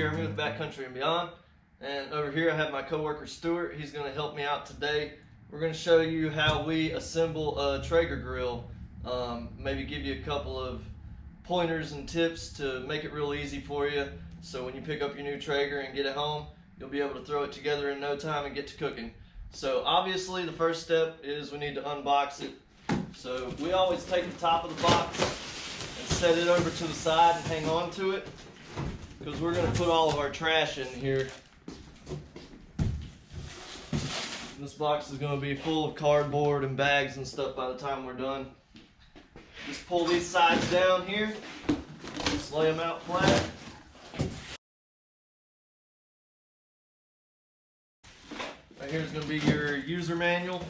Jeremy with Backcountry and Beyond, and over here I have my coworker Stewart. He's going to help me out today. We're going to show you how we assemble a Traeger grill, maybe give you a couple of pointers and tips to make it real easy for you, so when you pick up your new Traeger and get it home, you'll be able to throw it together in no time and get to cooking. So obviously the first step is we need to unbox it. So we always take the top of the box and set it over to the side and hang on to it, because we're going to put all of our trash in here. This box is going to be full of cardboard and bags and stuff by the time we're done. Just pull these sides down here, just lay them out flat. Right here is going to be your user manual.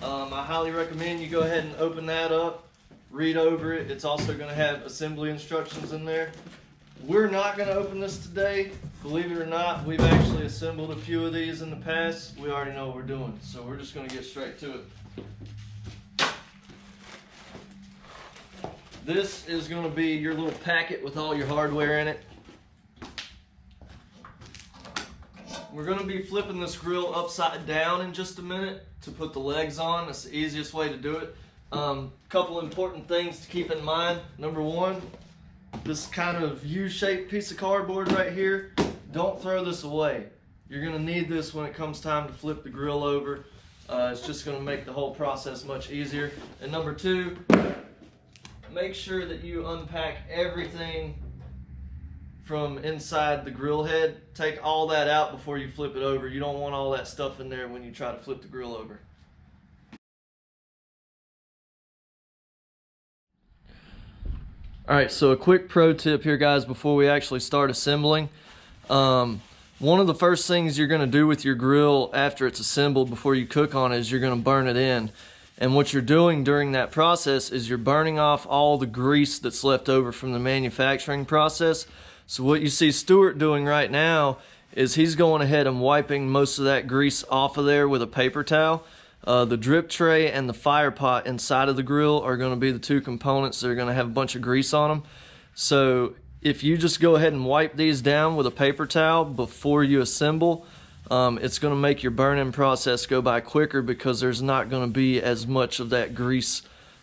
I highly recommend you go ahead and open that up, read over it. It's also going to have assembly instructions in there. We're not going to open this today. Believe it or not, we've actually assembled a few of these in the past. We already know what we're doing, so we're just going to get straight to it. This is going to be your little packet with all your hardware in it. We're going to be flipping this grill upside down in just a minute to put the legs on. That's the easiest way to do it. Couple important things to keep in mind. Number one, this kind of U-shaped piece of cardboard right here, don't throw this away. You're going to need this when it comes time to flip the grill over. It's just going to make the whole process much easier. And number two, make sure that you unpack everything from inside the grill head. Take all that out before you flip it over. You don't want all that stuff in there when you try to flip the grill over. Alright, so a quick pro tip here, guys, before we actually start assembling. One of the first things you're going to do with your grill after it's assembled, before you cook on it, is you're going to burn it in. And what you're doing during that process is you're burning off all the grease that's left over from the manufacturing process. So what you see Stewart doing right now is he's going ahead and wiping most of that grease off of there with a paper towel. The drip tray and the fire pot inside of the grill are going to be the two components that are going to have a bunch of grease on them. So if you just go ahead and wipe these down with a paper towel before you assemble, it's going to make your burn-in process go by quicker, because there's not going to be as much of that grease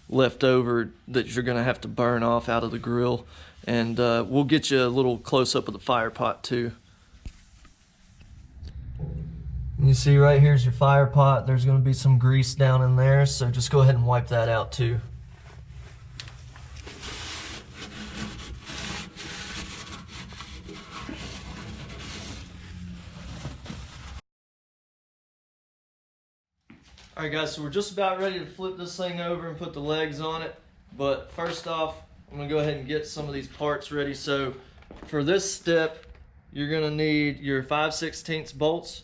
left over that you're going to have to burn off out of the grill. And we'll get you a little close-up of the fire pot too. You see right here's your fire pot. There's going to be some grease down in there, so just go ahead and wipe that out too. Alright guys, so we're just about ready to flip this thing over and put the legs on it. But first off, I'm going to go ahead and get some of these parts ready. So for this step, you're going to need your 5/16 bolts.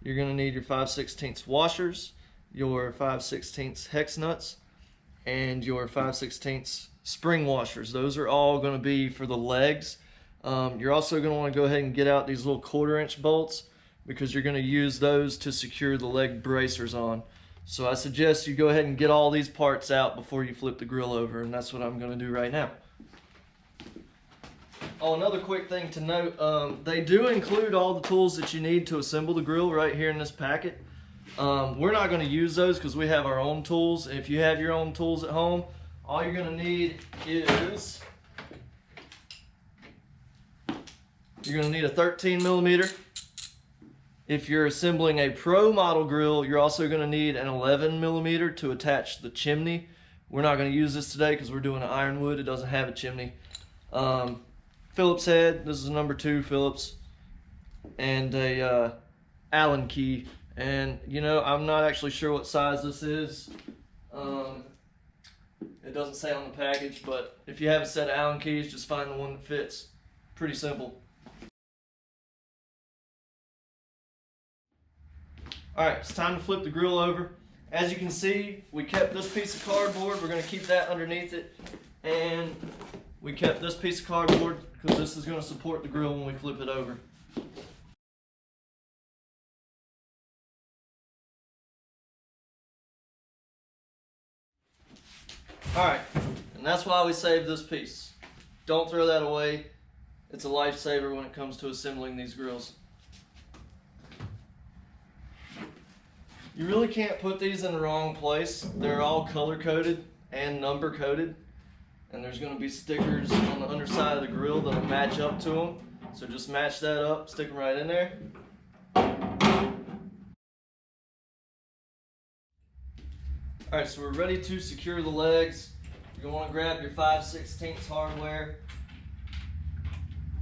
You're going to need your 5/16 washers, your 5/16 hex nuts, and your 5/16 spring washers. Those are all going to be for the legs. You're also going to want to go ahead and get out these little 1/4" bolts, because you're going to use those to secure the leg bracers on. So I suggest you go ahead and get all these parts out before you flip the grill over, and that's what I'm going to do right now. Oh, another quick thing to note, they do include all the tools that you need to assemble the grill right here in this packet. We're not going to use those because we have our own tools. If you have your own tools at home, all you're going to need is, you're going to need a 13mm. If you're assembling a Pro model grill, you're also going to need an 11mm to attach the chimney. We're not going to use this today because we're doing an Ironwood. It doesn't have a chimney. Phillips head, this is a number 2 Phillips, and a Allen key. And you know, I'm not actually sure what size this is. It doesn't say on the package, but if you have a set of Allen keys, just find the one that fits. Pretty simple. Alright, it's time to flip the grill over. As you can see, we kept this piece of cardboard. We're going to keep that underneath it. And we kept this piece of cardboard because this is going to support the grill when we flip it over. Alright, and that's why we saved this piece. Don't throw that away. It's a lifesaver when it comes to assembling these grills. You really can't put these in the wrong place. They're all color coded and number coded, and there's going to be stickers on the underside of the grill that'll match up to them. So just match that up, stick them right in there. Alright, so we're ready to secure the legs. You're going to want to grab your 5/16 hardware,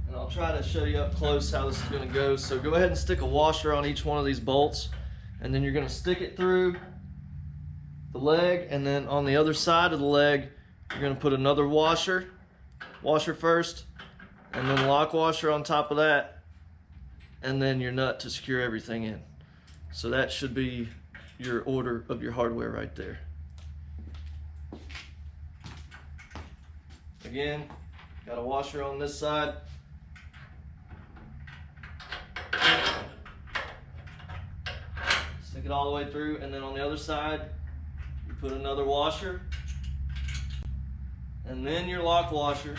and I'll try to show you up close how this is going to go. So go ahead and stick a washer on each one of these bolts, and then you're going to stick it through the leg, and then on the other side of the leg you're going to put another washer first, and then lock washer on top of that, and then your nut to secure everything in. So that should be your order of your hardware right there. Again, got a washer on this side. Stick it all the way through, and then on the other side you put another washer, and then your lock washer,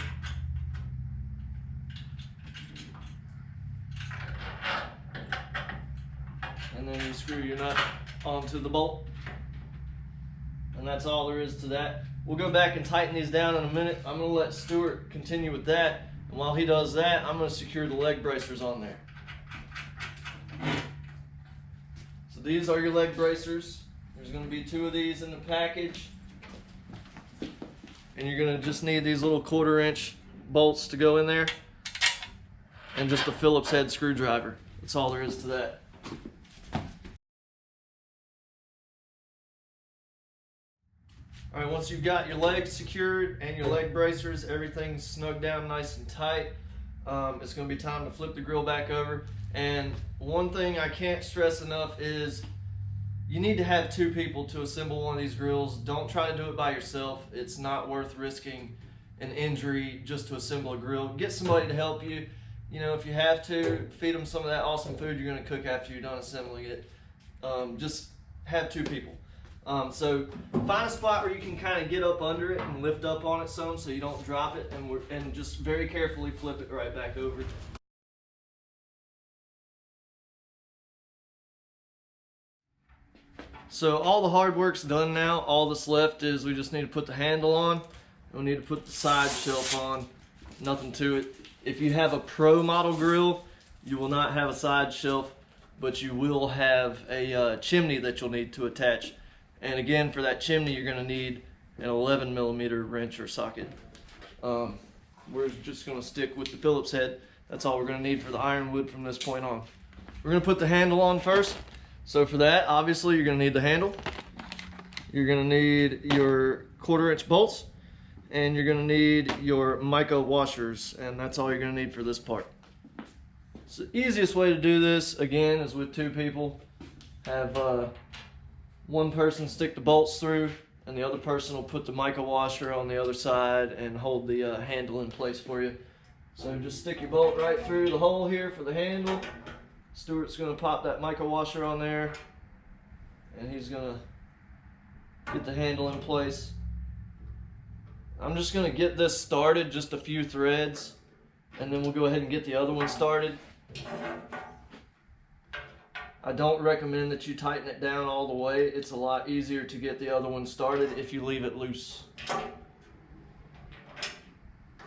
and then you screw your nut onto the bolt, and that's all there is to that. We'll go back and tighten these down in a minute. I'm going to let Stewart continue with that, and while he does that, I'm going to secure the leg bracers on there. So these are your leg bracers. There's going to be 2 of these in the package, and you're going to just need these little 1/4-inch bolts to go in there, and just a Phillips head screwdriver. That's all there is to that. All right, once you've got your legs secured and your leg bracers, everything's snugged down nice and tight, it's going to be time to flip the grill back over. And one thing I can't stress enough is you need to have 2 people to assemble one of these grills. Don't try to do it by yourself. It's not worth risking an injury just to assemble a grill. Get somebody to help you. You know, if you have to, feed them some of that awesome food you're going to cook after you're done assembling it. Just have 2 people. So find a spot where you can kind of get up under it and lift up on it some so you don't drop it, and just very carefully flip it right back over. So all the hard work's done now. All that's left is we just need to put the handle on, and we need to put the side shelf on. Nothing to it. If you have a pro model grill, you will not have a side shelf, but you will have a chimney that you'll need to attach. And again, for that chimney, you're going to need an 11mm wrench or socket. We're just going to stick with the Phillips head. That's all we're going to need for the ironwood from this point on. We're going to put the handle on first. So for that, obviously, you're going to need the handle. You're going to need your 1/4-inch bolts, and you're going to need your mica washers, and that's all you're going to need for this part. So the easiest way to do this, again, is with 2 people. Have one person stick the bolts through, and the other person will put the mica washer on the other side and hold the handle in place for you. So just stick your bolt right through the hole here for the handle. Stewart's going to pop that mica washer on there, and he's going to get the handle in place. I'm just going to get this started, just a few threads, and then we'll go ahead and get the other one started. I don't recommend that you tighten it down all the way. It's a lot easier to get the other one started if you leave it loose.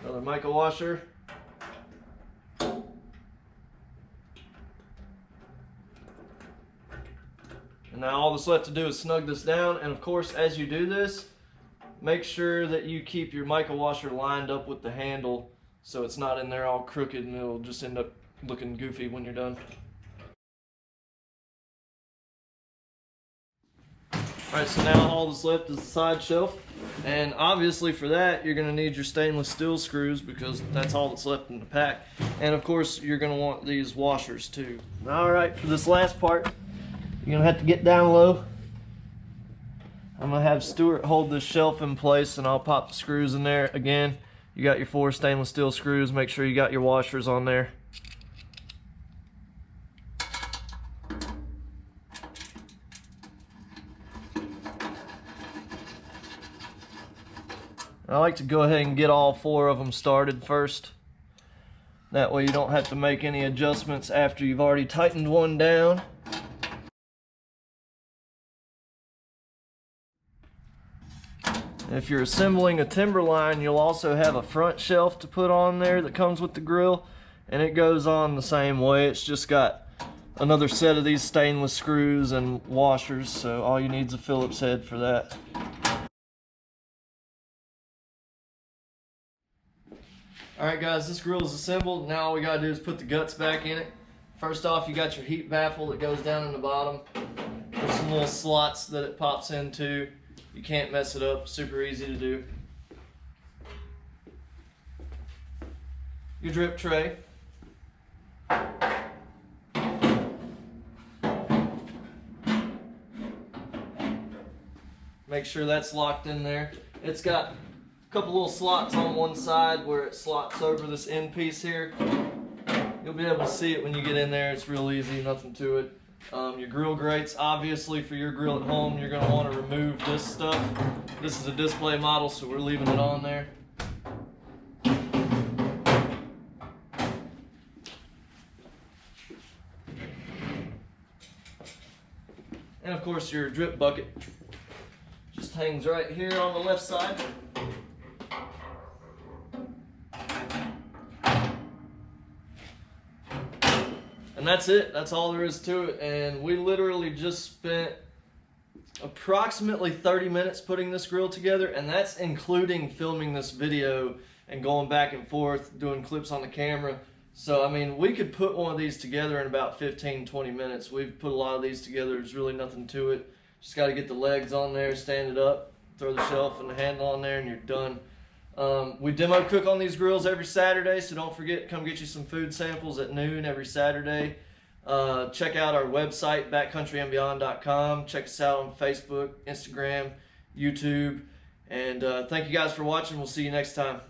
Another mica washer. And now all that's left to do is snug this down, and of course, as you do this, make sure that you keep your mica washer lined up with the handle so it's not in there all crooked and it'll just end up looking goofy when you're done. Alright, so now all that's left is the side shelf, and obviously for that you're going to need your stainless steel screws because that's all that's left in the pack, and of course you're going to want these washers too. Alright, for this last part you're going to have to get down low. I'm going to have Stewart hold this shelf in place and I'll pop the screws in there. Again, you got your 4 stainless steel screws, make sure you got your washers on there. I like to go ahead and get all 4 of them started first. That way you don't have to make any adjustments after you've already tightened one down. If you're assembling a timberline, you'll also have a front shelf to put on there that comes with the grill, and it goes on the same way. It's just got another set of these stainless screws and washers, so all you need is a Phillips head for that. Alright guys, this grill is assembled. Now all we gotta do is put the guts back in it. First off, you got your heat baffle that goes down in the bottom. There's some little slots that it pops into. You can't mess it up, super easy to do. Your drip tray. Make sure that's locked in there. It's got a couple little slots on one side where it slots over this end piece here. You'll be able to see it when you get in there. It's real easy, nothing to it. Your grill grates, obviously for your grill at home, you're going to want to remove this stuff. This is a display model, so we're leaving it on there. And of course your drip bucket just hangs right here on the left side. And that's it. That's all there is to it. And we literally just spent approximately 30 minutes putting this grill together, and that's including filming this video and going back and forth, doing clips on the camera. So, I mean, we could put one of these together in about 15-20 minutes. We've put a lot of these together. There's really nothing to it. Just got to get the legs on there, stand it up, throw the shelf and the handle on there, and you're done. We demo cook on these grills every Saturday, so don't forget, come get you some food samples at noon every Saturday. Check out our website, backcountryandbeyond.com. Check us out on Facebook, Instagram, YouTube. And thank you guys for watching. We'll see you next time.